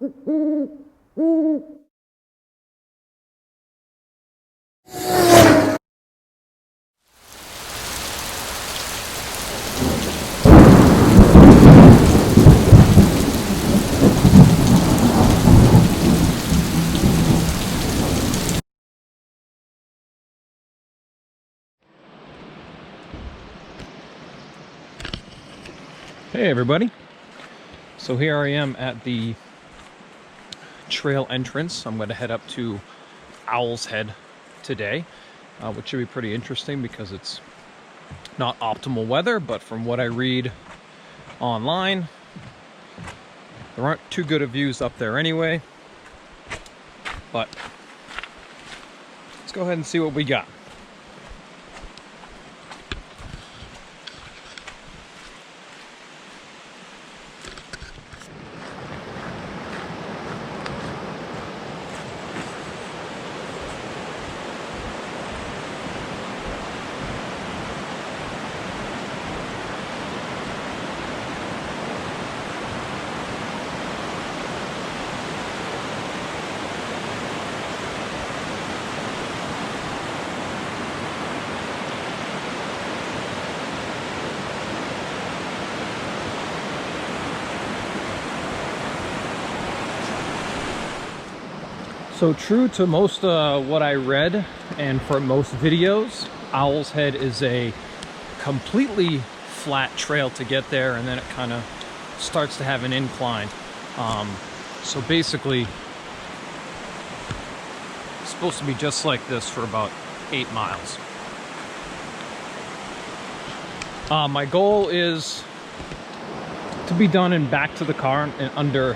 Hey everybody, so here I am at the trail entrance. I'm going to head up to Owl's Head today, which should be pretty interesting because it's not optimal weather, but from what I read online, there aren't too good of views up there anyway. But let's go ahead and see what we got. So true to most what I read and for most videos, Owl's Head is a completely flat trail to get there, and then it kind of starts to have an incline. So basically, it's supposed to be just like this for about 8 miles. My goal is to be done and back to the car in under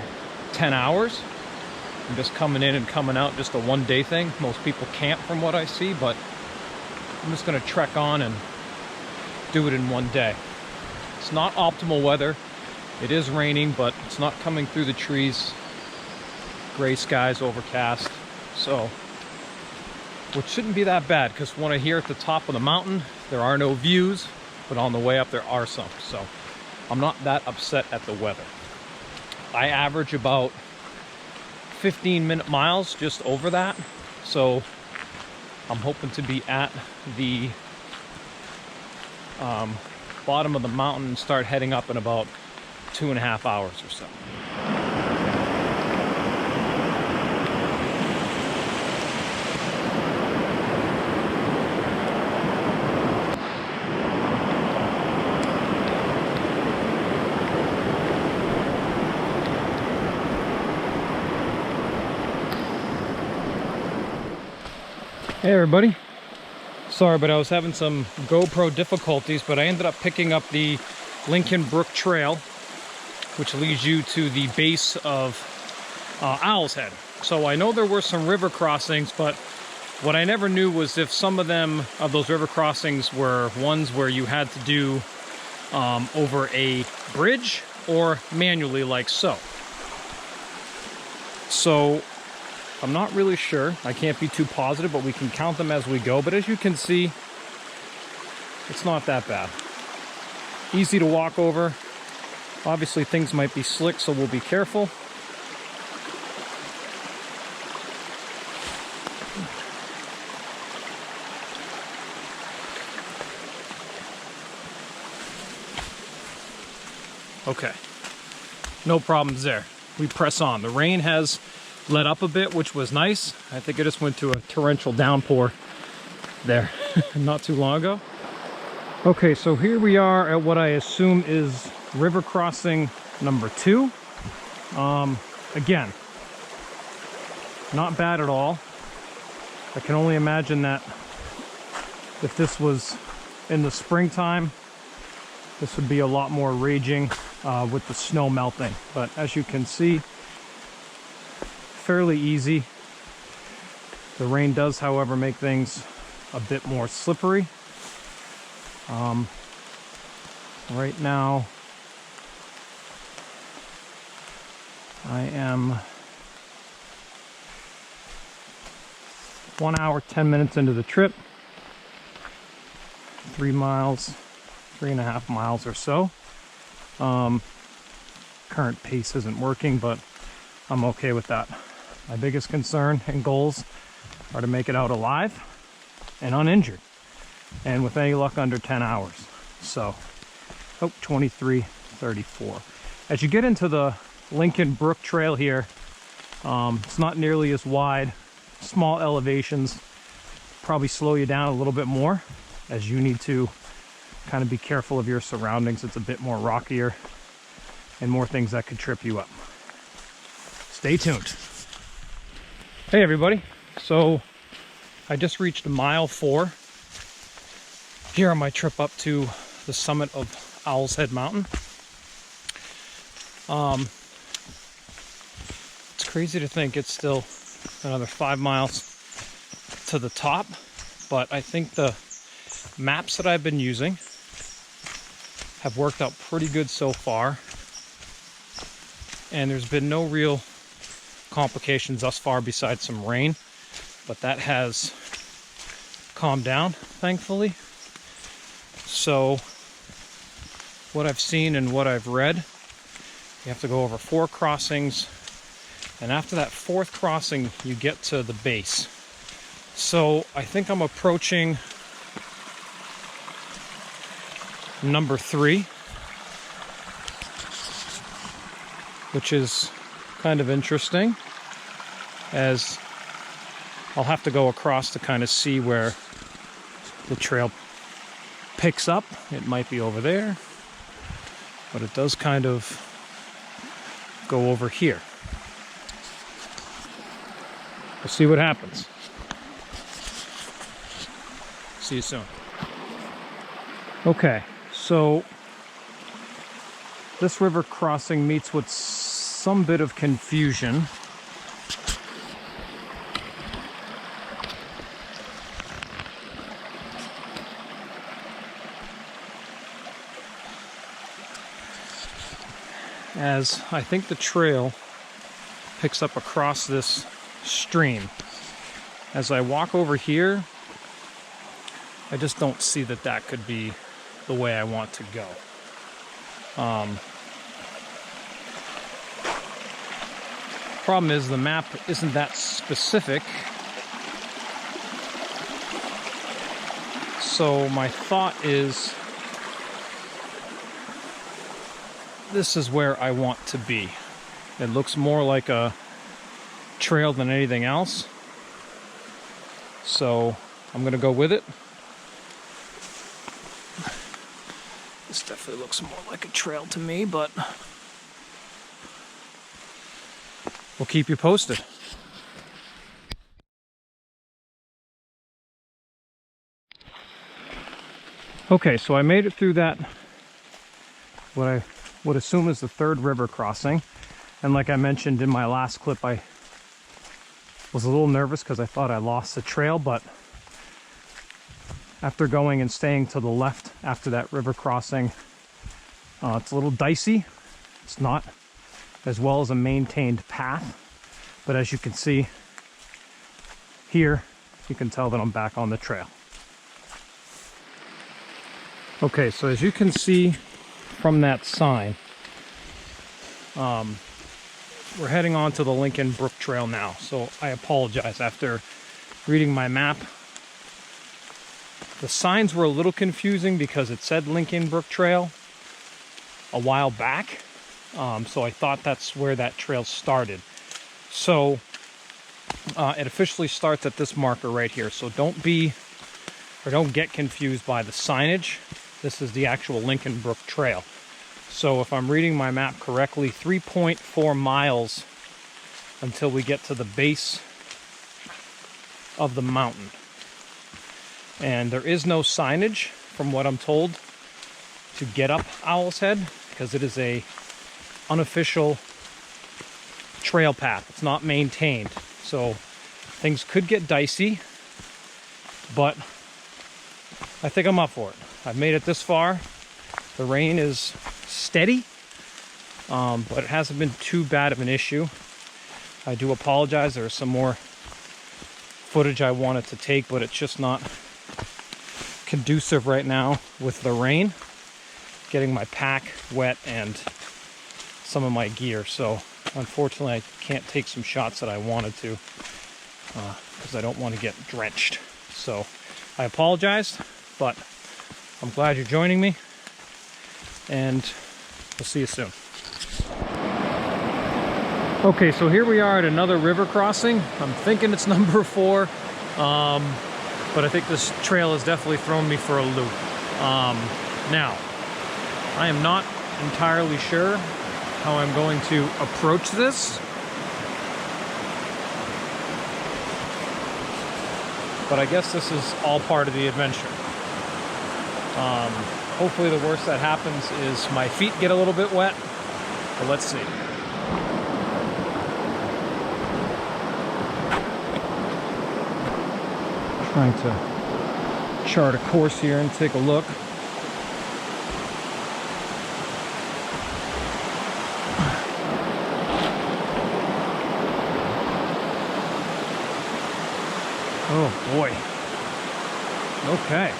10 hours. I'm just coming in and coming out, just a one-day thing. Most people camp from what I see, but I'm just going to trek on and do it in one day. It's not optimal weather. It is raining, but it's not coming through the trees. Gray skies, overcast. So, which shouldn't be that bad, because when I hear at the top of the mountain, there are no views, but on the way up there are some. So I'm not that upset at the weather. I average about 15-minute miles, just over that, so I'm hoping to be at the bottom of the mountain and start heading up in about 2.5 hours or so. Hey everybody, sorry, but I was having some GoPro difficulties, but I ended up picking up the Lincoln Brook Trail, which leads you to the base of Owl's Head. So I know there were some river crossings, but what I never knew was if some of those river crossings were ones where you had to do over a bridge or manually, like so. So I'm not really sure. I can't be too positive, but we can count them as we go. But as you can see, it's not that bad. Easy to walk over. Obviously, things might be slick, so we'll be careful. Okay. No problems there. We press on. The rain has let up a bit, which was nice. I think I just went to a torrential downpour there not too long ago. Okay, so here we are at what I assume is river crossing number 2. Again, not bad at all. I can only imagine that if this was in the springtime, this would be a lot more raging with the snow melting. But as you can see, fairly easy. The rain does, however, make things a bit more slippery. Right now, I am 1 hour, 10 minutes into the trip. 3 miles, 3.5 miles or so. Current pace isn't working, but I'm okay with that. My biggest concern and goals are to make it out alive and uninjured, and with any luck under 10 hours. So, 23:34. As you get into the Lincoln Brook Trail here, it's not nearly as wide. Small elevations probably slow you down a little bit more, as you need to kind of be careful of your surroundings. It's a bit more rockier and more things that could trip you up. Stay tuned. Hey everybody, so I just reached mile 4 here on my trip up to the summit of Owl's Head Mountain. It's crazy to think it's still another 5 miles to the top, but I think the maps that I've been using have worked out pretty good so far, and there's been no real complications thus far besides some rain, but that has calmed down, thankfully. So what I've seen and what I've read, you have to go over 4 crossings, and after that 4th crossing you get to the base. So I think I'm approaching number 3, which is kind of interesting, as I'll have to go across to kind of see where the trail picks up. It might be over there, but it does kind of go over here. We'll see what happens. See you soon. Okay, so this river crossing meets with some bit of confusion. As I think the trail picks up across this stream. As I walk over here, I just don't see that that could be the way I want to go. Problem is, the map isn't that specific. So my thought is, this is where I want to be. It looks more like a trail than anything else. So I'm gonna go with it. This definitely looks more like a trail to me, but we'll keep you posted. Okay, so I made it through that, what I would assume is the 3rd river crossing. And like I mentioned in my last clip, I was a little nervous because I thought I lost the trail, but after going and staying to the left after that river crossing, it's a little dicey. It's not as well as a maintained path, but as you can see here, you can tell that I'm back on the trail. Okay, so as you can see from that sign, we're heading on to the Lincoln Brook Trail now. So I apologize. After reading my map, the signs were a little confusing because it said Lincoln Brook Trail a while back. So I thought that's where that trail started. So it officially starts at this marker right here. So don't get confused by the signage. This is the actual Lincoln Brook Trail. So if I'm reading my map correctly, 3.4 miles until we get to the base of the mountain. And there is no signage, from what I'm told, to get up Owl's Head, because it is a unofficial trail path. It's not maintained. So things could get dicey, but I think I'm up for it. I've made it this far. The rain is steady, but it hasn't been too bad of an issue. I do apologize. There's some more footage I wanted to take, but it's just not conducive right now with the rain, getting my pack wet and some of my gear. So Unfortunately, I can't take some shots that I wanted to because I don't want to get drenched. So I apologize, but I'm glad you're joining me, and we'll see you soon. Okay, so here we are at another river crossing. I'm thinking it's number 4, but I think this trail has definitely thrown me for a loop. Now, I am not entirely sure how I'm going to approach this, but I guess this is all part of the adventure. Hopefully the worst that happens is my feet get a little bit wet, but let's see. Trying to chart a course here and take a look. Oh boy. Okay.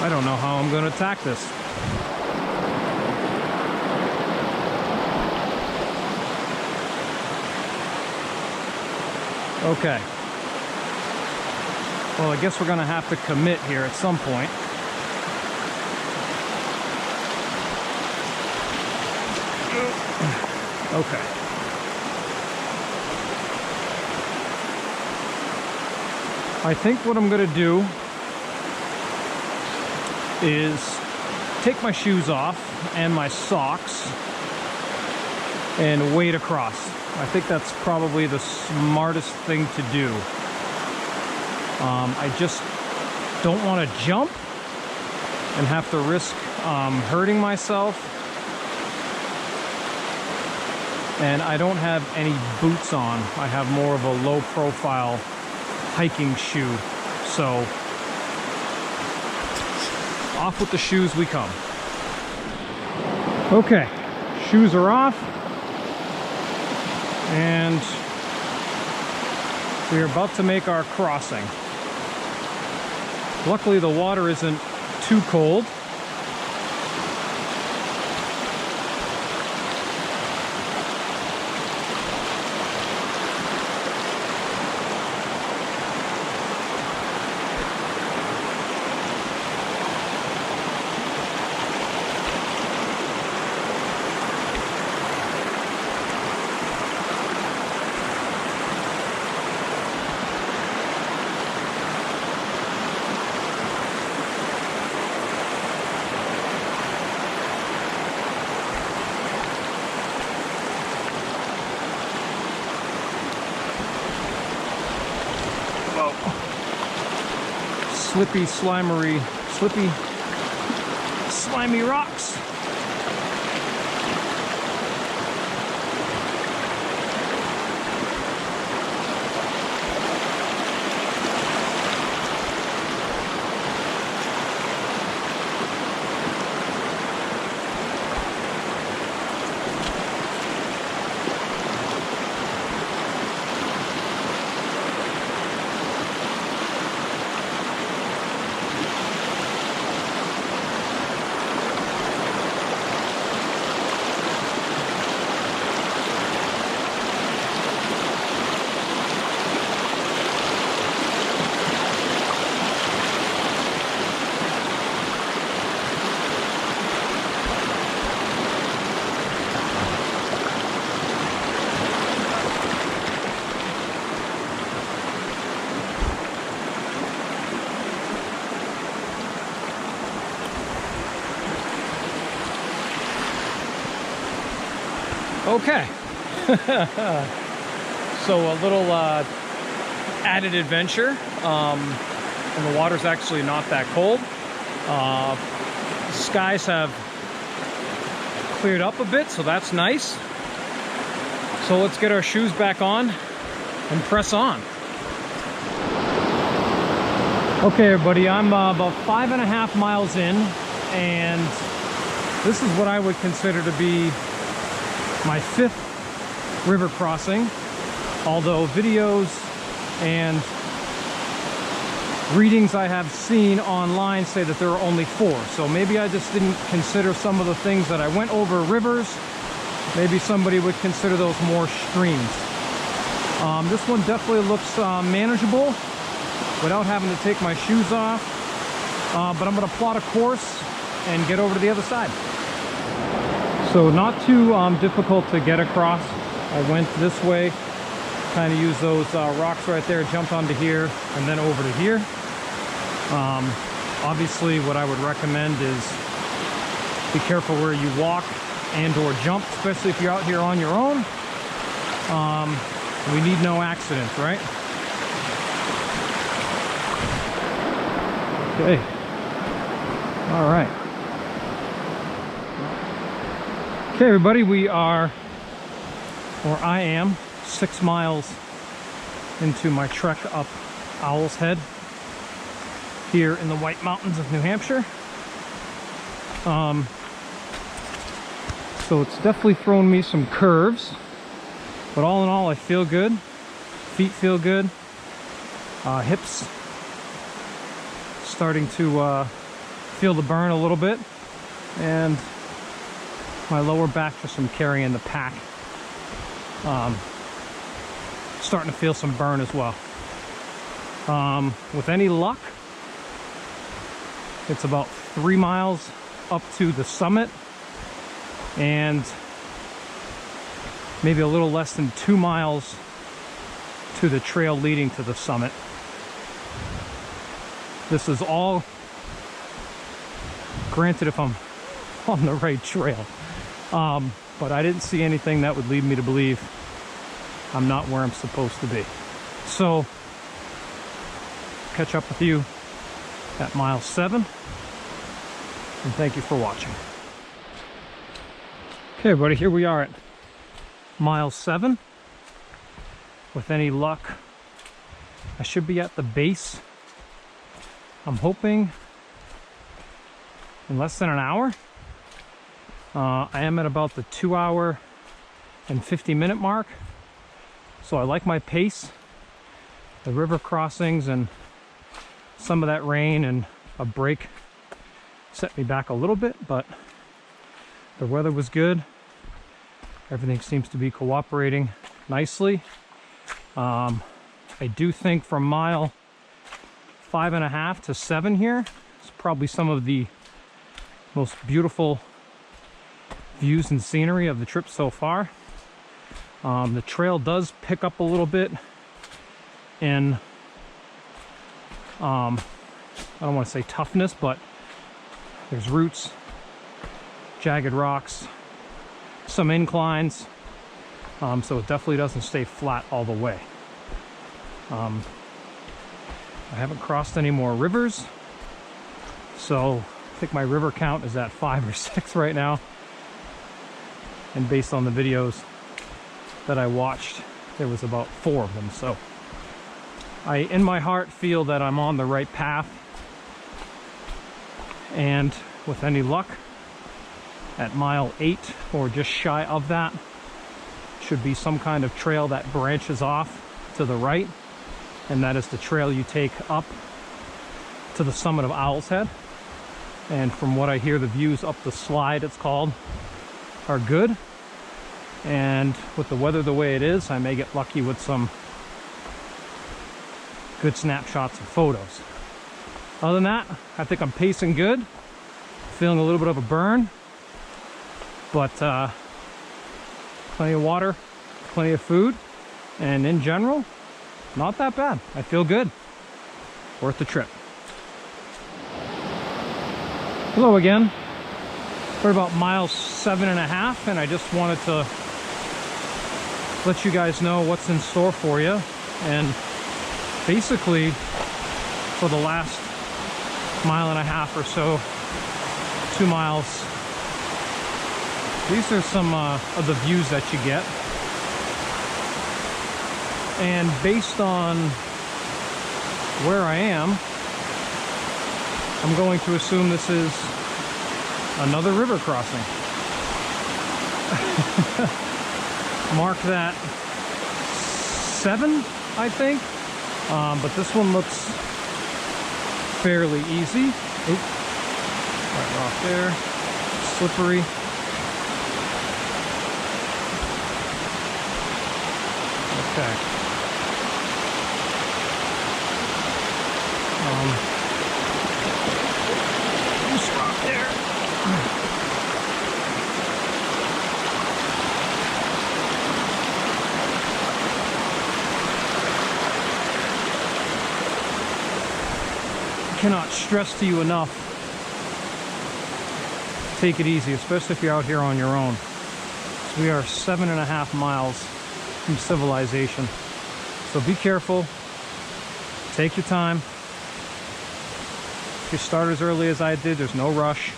I don't know how I'm going to attack this. Okay. Well, I guess we're going to have to commit here at some point. Okay. I think what I'm going to do is take my shoes off and my socks and wade across. I think that's probably the smartest thing to do. I just don't want to jump and have to risk hurting myself. And I don't have any boots on. I have more of a low profile hiking shoe. So off with the shoes we come. Okay, shoes are off. And we're about to make our crossing. Luckily the water isn't too cold. Slippy, slimy rocks. Okay. So a little added adventure, and the water's actually not that cold. Skies have cleared up a bit, so that's nice. So let's get our shoes back on and press on. Okay everybody, I'm about 5.5 miles in, and this is what I would consider to be my 5th river crossing, although videos and readings I have seen online say that there are only 4. So maybe I just didn't consider some of the things that I went over. Rivers, maybe somebody would consider those more streams. This one definitely looks manageable without having to take my shoes off. But I'm going to plot a course and get over to the other side. So not too difficult to get across. I went this way, kind of used those rocks right there, jumped onto here, and then over to here. Obviously, what I would recommend is be careful where you walk and or jump, especially if you're out here on your own. We need no accidents, right? Okay. All right. Okay, everybody, we are, or I am, 6 miles into my trek up Owl's Head here in the White Mountains of New Hampshire. So it's definitely thrown me some curves, but all in all, I feel good. Feet feel good. Hips starting to feel the burn a little bit, and my lower back just from carrying the pack starting to feel some burn as well. With any luck, it's about 3 miles up to the summit and maybe a little less than 2 miles to the trail leading to the summit. This is all, granted, if I'm on the right trail. But I didn't see anything that would lead me to believe I'm not where I'm supposed to be. So, catch up with you at mile 7, and thank you for watching. Okay, everybody, here we are at mile 7. With any luck, I should be at the base. I'm hoping in less than an hour. I am at about the 2 hour and 50-minute mark, so I like my pace. The river crossings and some of that rain and a break set me back a little bit, but the weather was good. Everything seems to be cooperating nicely. I do think from mile 5.5 to 7 here, it's probably some of the most beautiful views and scenery of the trip so far. The trail does pick up a little bit in, I don't want to say toughness, but there's roots, jagged rocks, some inclines, so it definitely doesn't stay flat all the way. I haven't crossed any more rivers, so I think my river count is at 5 or 6 right now. And based on the videos that I watched, there was about 4 of them. So I, in my heart, feel that I'm on the right path. And with any luck, at mile 8 or just shy of that, should be some kind of trail that branches off to the right. And that is the trail you take up to the summit of Owl's Head. And from what I hear, the views up the slide, it's called, are good. And with the weather the way it is, I may get lucky with some good snapshots and photos. Other than that, I think I'm pacing good. Feeling a little bit of a burn, but plenty of water, plenty of food, and in general, not that bad. I feel good. Worth the trip. Hello again. We're about mile 7.5, and I just wanted to let you guys know what's in store for you. And basically, for the last 1.5 miles or so, 2 miles, these are some of the views that you get. And based on where I am, I'm going to assume this is another river crossing. Mark that 7, I think. But this one looks fairly easy. Oop. Right off there. Slippery. Okay. Loose rock there. Cannot stress to you enough, take it easy, especially if you're out here on your own. So we are 7.5 miles from civilization, so be careful, take your time. If you start as early as I did, there's no rush.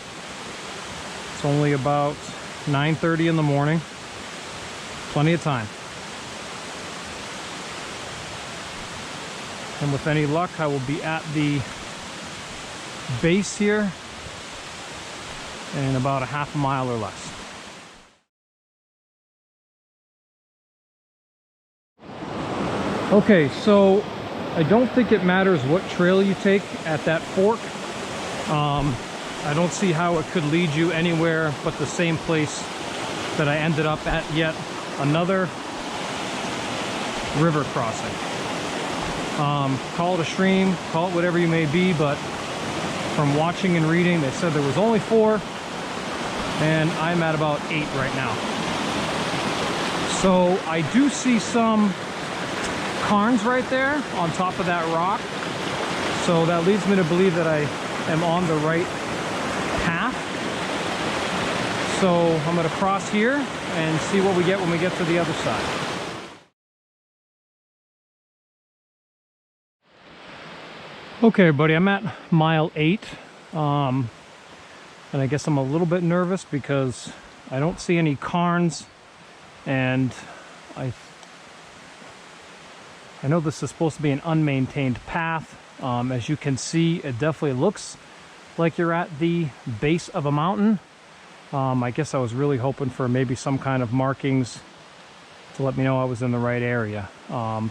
It's only about 9:30 in the morning, plenty of time. And with any luck, I will be at the base here in about a half a mile or less. Okay, so I don't think it matters what trail you take at that fork. I don't see how it could lead you anywhere but the same place that I ended up at, yet another river crossing. Call it a stream, call it whatever you may be, but from watching and reading, they said there was only 4, and I'm at about 8 right now. So I do see some cairns right there on top of that rock. So that leads me to believe that I am on the right path. So I'm going to cross here and see what we get when we get to the other side. Okay, everybody, I'm at mile 8, and I guess I'm a little bit nervous because I don't see any cairns, and I know this is supposed to be an unmaintained path. As you can see, it definitely looks like you're at the base of a mountain. I guess I was really hoping for maybe some kind of markings to let me know I was in the right area.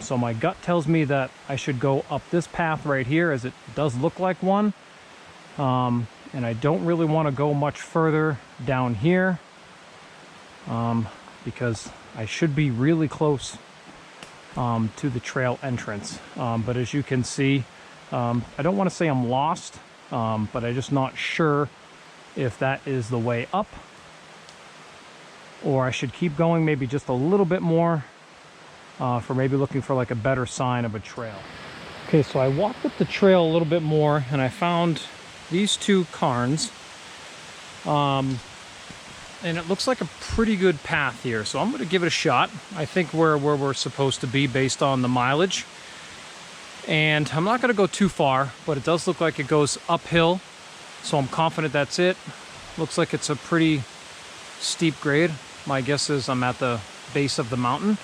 So my gut tells me that I should go up this path right here, as it does look like one. And I don't really want to go much further down here, because I should be really close to the trail entrance. But as you can see, I don't want to say I'm lost, but I'm just not sure if that is the way up, or I should keep going maybe just a little bit more, for maybe looking for like a better sign of a trail. Okay, so I walked up the trail a little bit more and I found these 2 cairns, and it looks like a pretty good path here, so I'm going to give it a shot. I think we're where we're supposed to be based on the mileage, and I'm not going to go too far, but it does look like it goes uphill, so I'm confident that's it. Looks like it's a pretty steep grade. My guess is I'm at the base of the mountain,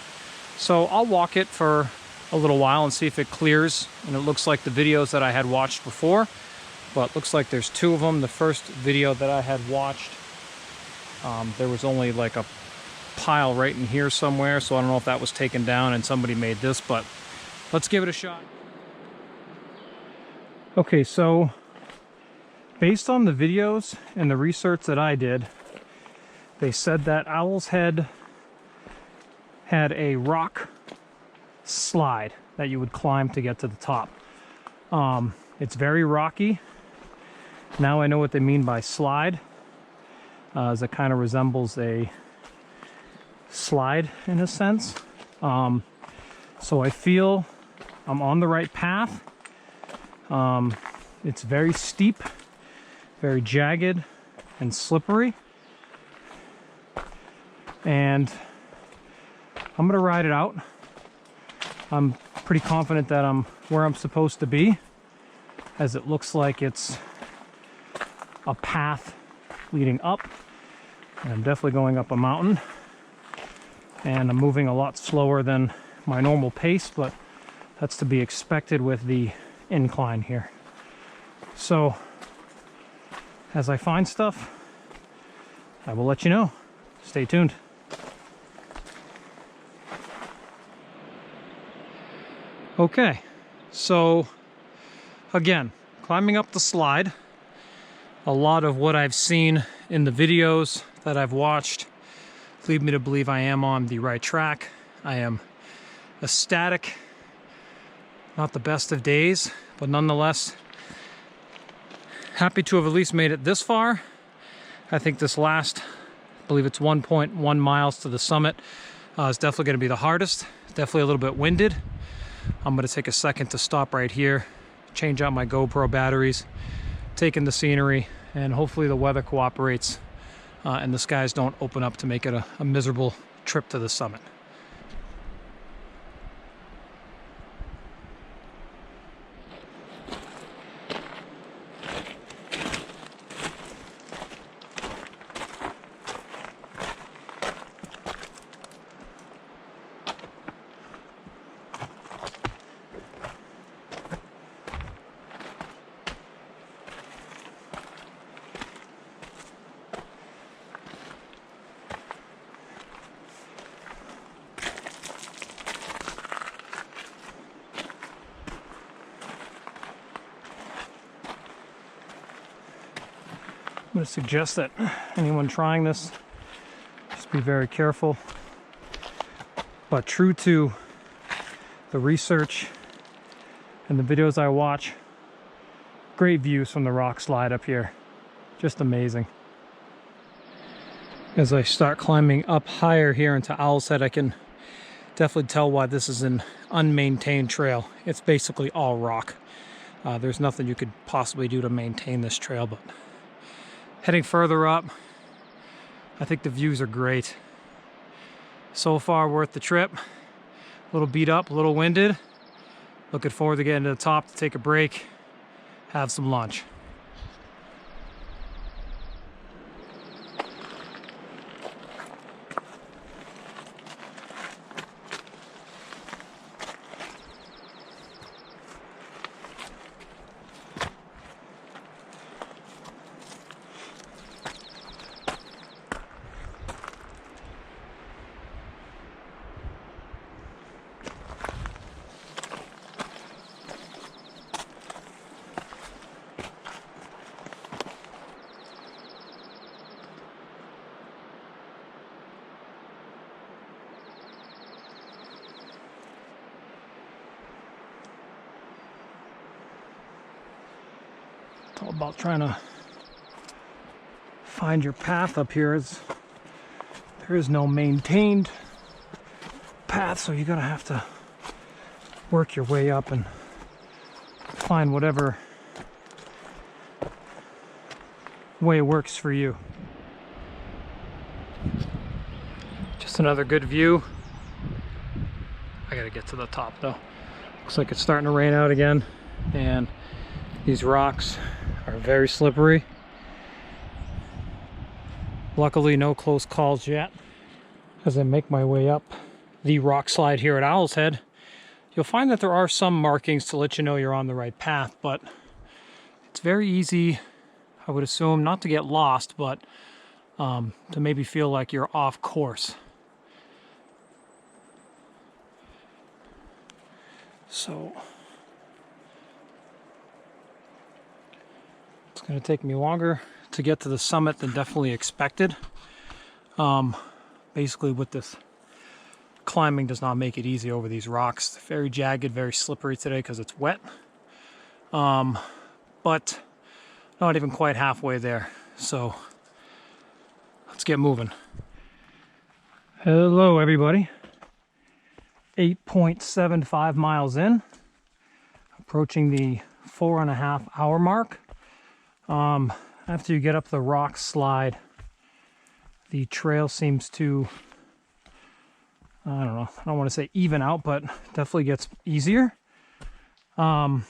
so I'll walk it for a little while and see if it clears. And it looks like the videos that I had watched before, but looks like there's 2 of them. The first video that I had watched, there was only like a pile right in here somewhere, so I don't know if that was taken down and somebody made this, but let's give it a shot. Okay, so based on the videos and the research that I did, they said that Owl's Head had a rock slide that you would climb to get to the top. It's very rocky. Now I know what they mean by slide, as it kind of resembles a slide in a sense. So I feel I'm on the right path. It's very steep, very jagged and slippery, and I'm gonna ride it out. I'm pretty confident that I'm where I'm supposed to be, as it looks like it's a path leading up, and I'm definitely going up a mountain, and I'm moving a lot slower than my normal pace, but that's to be expected with the incline here. So as I find stuff, I will let you know. Stay tuned. Okay, so again, climbing up the slide. A lot of what I've seen in the videos that I've watched lead me to believe I am on the right track. I am ecstatic. Not the best of days, but nonetheless happy to have at least made it this far. I think this last, I believe it's 1.1 miles to the summit, is definitely going to be the hardest. Definitely a little bit winded. I'm going to take a second to stop right here, change out my GoPro batteries, take in the scenery, and hopefully the weather cooperates and the skies don't open up to make it a miserable trip to the summit. I'm going to suggest that anyone trying this just be very careful, but true to the research and the videos I watch, great views from the rock slide up here, just amazing. As I start climbing up higher here into Owl's Head, I can definitely tell why this is an unmaintained trail. It's basically all rock. There's nothing you could possibly do to maintain this trail, but heading further up, I think the views are great. So far worth the trip. A little beat up, a little winded. Looking forward to getting to the top to take a break, have some lunch. All about trying to find your path up here. There is no maintained path, so you're gonna have to work your way up and find whatever way works for you. Just another good view. I gotta get to the top though. Looks like it's starting to rain out again, and these rocks are very slippery. Luckily, no close calls yet. As I make my way up the rock slide here at Owl's Head, you'll find that there are some markings to let you know you're on the right path, but it's very easy, I would assume, not to get lost, but to maybe feel like you're off course. So it's going to take me longer to get to the summit than definitely expected. Basically, with this climbing does not make it easy over these rocks. Very jagged, very slippery today because it's wet. But not even quite halfway there. So let's get moving. Hello, everybody. 8.75 miles in, approaching the 4.5 hour mark. After you get up the rock slide, the trail seems to, I don't know, I don't want to say even out, but definitely gets easier. Had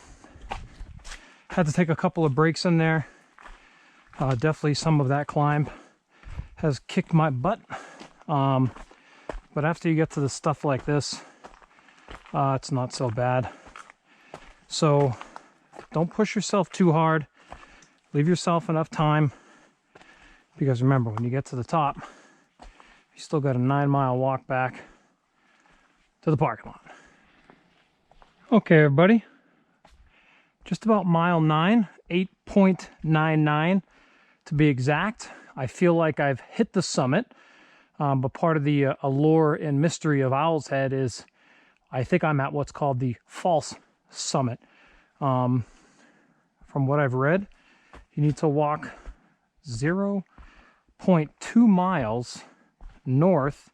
to take a couple of breaks in there. Definitely some of that climb has kicked my butt. But after you get to the stuff like this, it's not so bad. So don't push yourself too hard. Leave yourself enough time, because remember, when you get to the top, you still got a 9-mile walk back to the parking lot. Okay, everybody, just about mile 9 8.99 to be exact. I feel like I've hit the summit, but part of the allure and mystery of Owl's Head is I think I'm at what's called the false summit. From what I've read, you need to walk 0.2 miles north,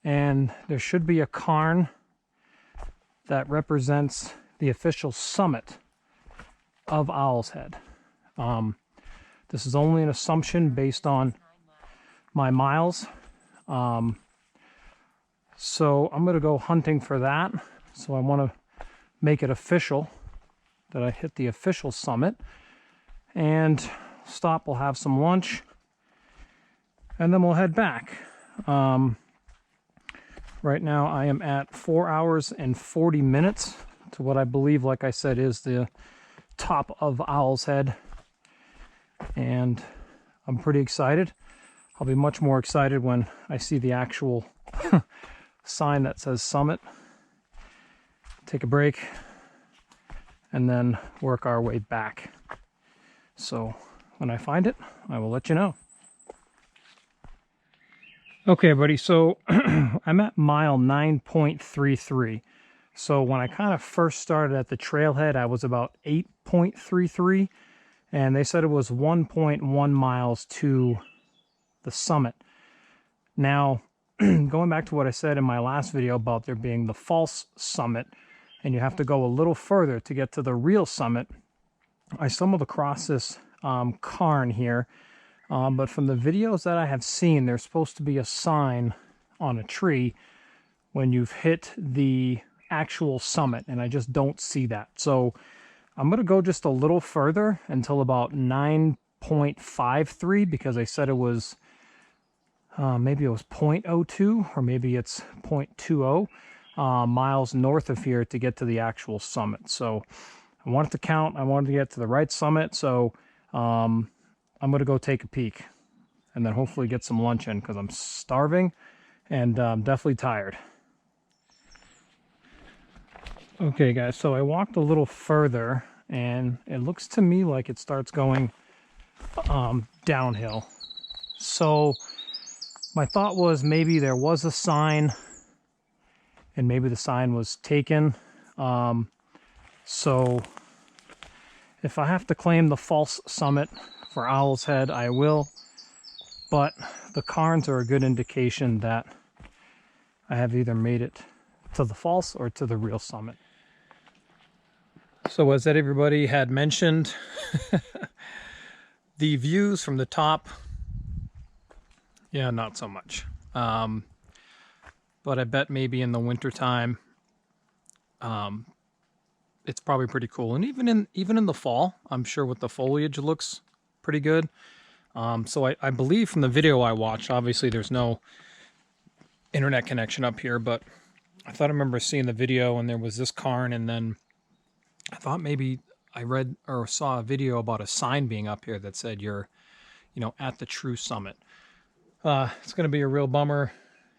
and there should be a cairn that represents the official summit of Owl's Head. This is only an assumption based on my miles. So I'm going to go hunting for that. So I want to make it official that I hit the official summit. And stop, we'll have some lunch, and then we'll head back. Right now I am at 4 hours and 40 minutes to what I believe, like I said, is the top of Owl's Head. And I'm pretty excited. I'll be much more excited when I see the actual sign that says summit. Take a break and then work our way back. So when I find it, I will let you know. Okay, everybody, so I'm at mile 9.33. So when I kind of first started at the trailhead, I was about 8.33, and they said it was 1.1 miles to the summit. Now, going back to what I said in my last video about there being the false summit, and you have to go a little further to get to the real summit, I stumbled across this cairn here, but from the videos that I have seen, there's supposed to be a sign on a tree when you've hit the actual summit, and I just don't see that. So I'm going to go just a little further until about 9.53, because they said it was maybe it was 0.02 or maybe it's 0.20 miles north of here to get to the actual summit. So I wanted to count, I wanted to get to the right summit, so I'm going to go take a peek and then hopefully get some lunch in, because I'm starving and I'm definitely tired. Okay guys, so I walked a little further and it looks to me like it starts going downhill. So my thought was maybe there was a sign and maybe the sign was taken. So if I have to claim the false summit for Owl's Head, I will. But the cairns are a good indication that I have either made it to the false or to the real summit. So as everybody had mentioned, the views from the top, yeah, not so much. But I bet maybe in the wintertime, it's probably pretty cool. And even in the fall, I'm sure with the foliage it looks pretty good. So I believe from the video I watched, obviously there's no internet connection up here, but I thought I remember seeing the video and there was this cairn, and then I thought maybe I read or saw a video about a sign being up here that said you're, at the true summit. It's going to be a real bummer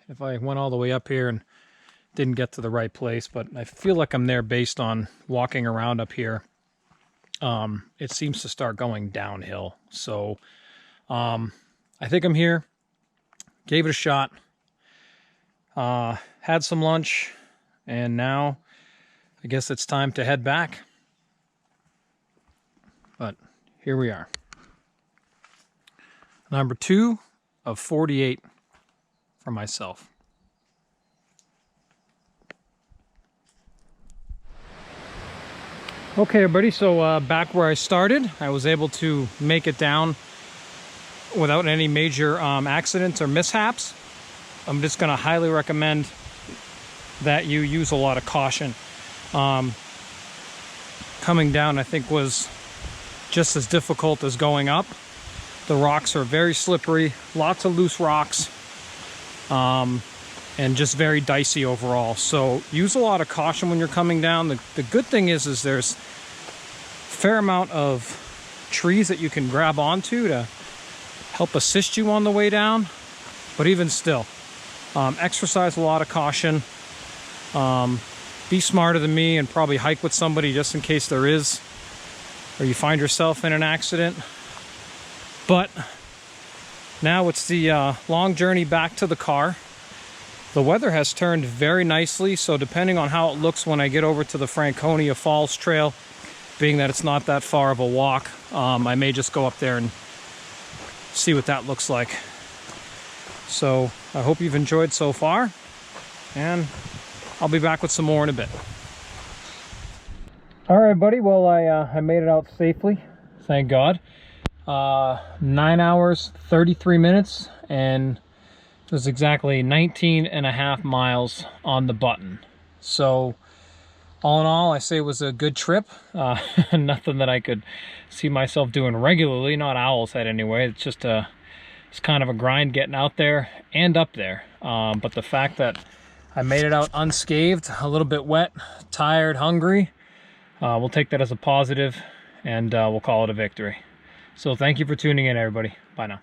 if I went all the way up here and didn't get to the right place, but I feel like I'm there based on walking around up here. It seems to start going downhill. So I think I'm here. Gave it a shot. Had some lunch, and now I guess it's time to head back. But here we are. Number 2 of 48 for myself. Okay, everybody, so back where I started, I was able to make it down without any major accidents or mishaps. I'm just going to highly recommend that you use a lot of caution. Coming down, I think, was just as difficult as going up. The rocks are very slippery, lots of loose rocks, and just very dicey overall. So use a lot of caution when you're coming down. The good thing is there's a fair amount of trees that you can grab onto to help assist you on the way down. But even still, exercise a lot of caution. Be smarter than me and probably hike with somebody just in case there is or you find yourself in an accident. But now it's the long journey back to the car. The weather has turned very nicely, so depending on how it looks when I get over to the Franconia Falls Trail, being that it's not that far of a walk, I may just go up there and see what that looks like. So I hope you've enjoyed so far, and I'll be back with some more in a bit. All right, buddy. Well, I made it out safely, thank God. 9 hours, 33 minutes, and it was exactly 19.5 miles on the button. So all in all, I say it was a good trip. Nothing that I could see myself doing regularly, not Owl's Head anyway. It's just it's kind of a grind getting out there and up there. But the fact that I made it out unscathed, a little bit wet, tired, hungry, we'll take that as a positive, and we'll call it a victory. So thank you for tuning in, everybody. Bye now.